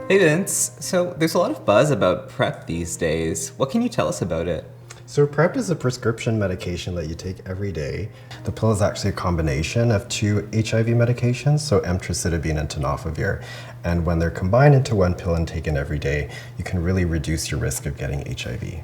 Hey Vince, so there's a lot of buzz about PrEP these days. What can you tell us about it? So PrEP is a prescription medication that you take every day. The pill is actually a combination of two HIV medications, so emtricitabine and tenofovir. And when they're combined into one pill and taken every day, you can really reduce your risk of getting HIV.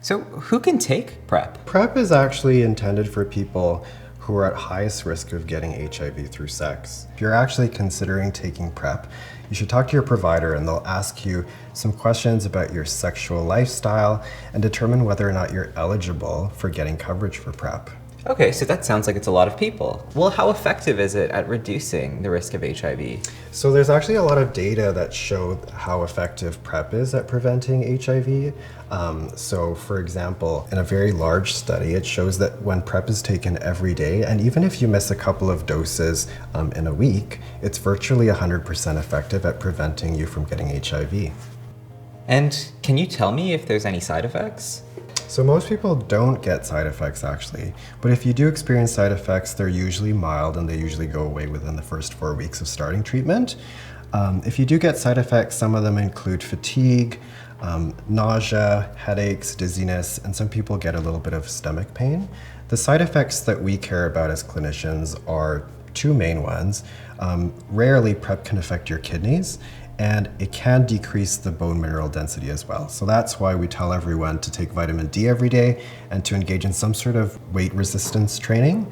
So who can take PrEP? PrEP is actually intended for people who are at highest risk of getting HIV through sex. If you're actually considering taking PrEP, you should talk to your provider and they'll ask you some questions about your sexual lifestyle and determine whether or not you're eligible for getting coverage for PrEP. Okay, so that sounds like it's a lot of people. Well, how effective is it at reducing the risk of HIV? So there's actually a lot of data that show how effective PrEP is at preventing HIV. So for example, in a very large study, it shows that when PrEP is taken every day, and even if you miss a couple of doses in a week, it's virtually 100% effective at preventing you from getting HIV. And can you tell me if there's any side effects? So most people don't get side effects actually, but if you do experience side effects, they're usually mild and they usually go away within the first 4 weeks of starting treatment. If you do get side effects, some of them include fatigue, nausea, headaches, dizziness, and some people get a little bit of stomach pain. The side effects that we care about as clinicians are two main ones. Rarely, PrEP can affect your kidneys, and it can decrease the bone mineral density as well. So that's why we tell everyone to take vitamin D every day and to engage in some sort of weight resistance training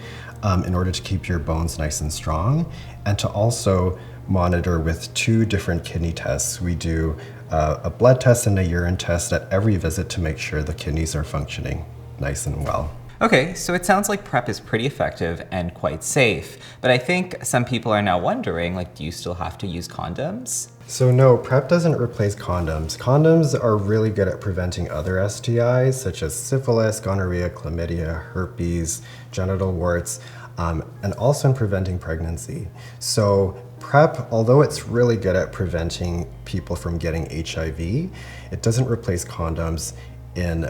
in order to keep your bones nice and strong, and to also monitor with 2 different kidney tests. We do a blood test and a urine test at every visit to make sure the kidneys are functioning nice and well. Okay, so it sounds like PrEP is pretty effective and quite safe, but I think some people are now wondering, do you still have to use condoms? So no, PrEP doesn't replace condoms. Condoms are really good at preventing other STIs, such as syphilis, gonorrhea, chlamydia, herpes, genital warts, and also in preventing pregnancy. So PrEP, although it's really good at preventing people from getting HIV, it doesn't replace condoms in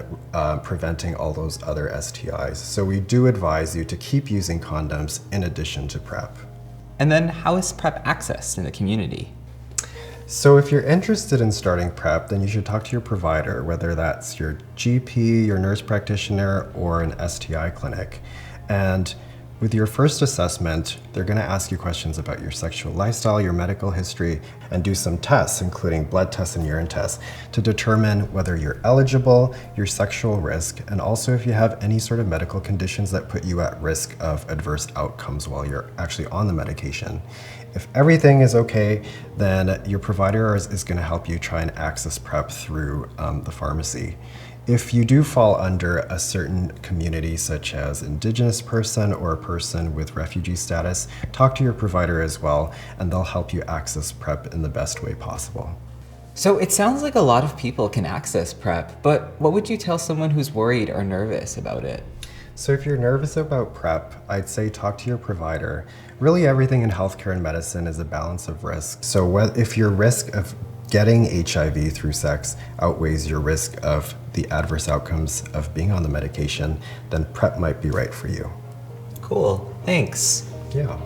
preventing all those other STIs. So we do advise you to keep using condoms in addition to PrEP. And then how is PrEP accessed in the community? So if you're interested in starting PrEP, then you should talk to your provider, whether that's your GP, your nurse practitioner, or an STI clinic. And with your first assessment, they're going to ask you questions about your sexual lifestyle, your medical history, and do some tests, including blood tests and urine tests, to determine whether you're eligible, your sexual risk, and also if you have any sort of medical conditions that put you at risk of adverse outcomes while you're actually on the medication. If everything is okay, then your provider is going to help you try and access PrEP through the pharmacy. If you do fall under a certain community, such as Indigenous person or a person with refugee status, talk to your provider as well, and they'll help you access PrEP in the best way possible. So it sounds like a lot of people can access PrEP, but what would you tell someone who's worried or nervous about it? So if you're nervous about PrEP, I'd say talk to your provider. Really everything in healthcare and medicine is a balance of risk. So if your risk of getting HIV through sex outweighs your risk of the adverse outcomes of being on the medication, then PrEP might be right for you. Cool, thanks. Yeah.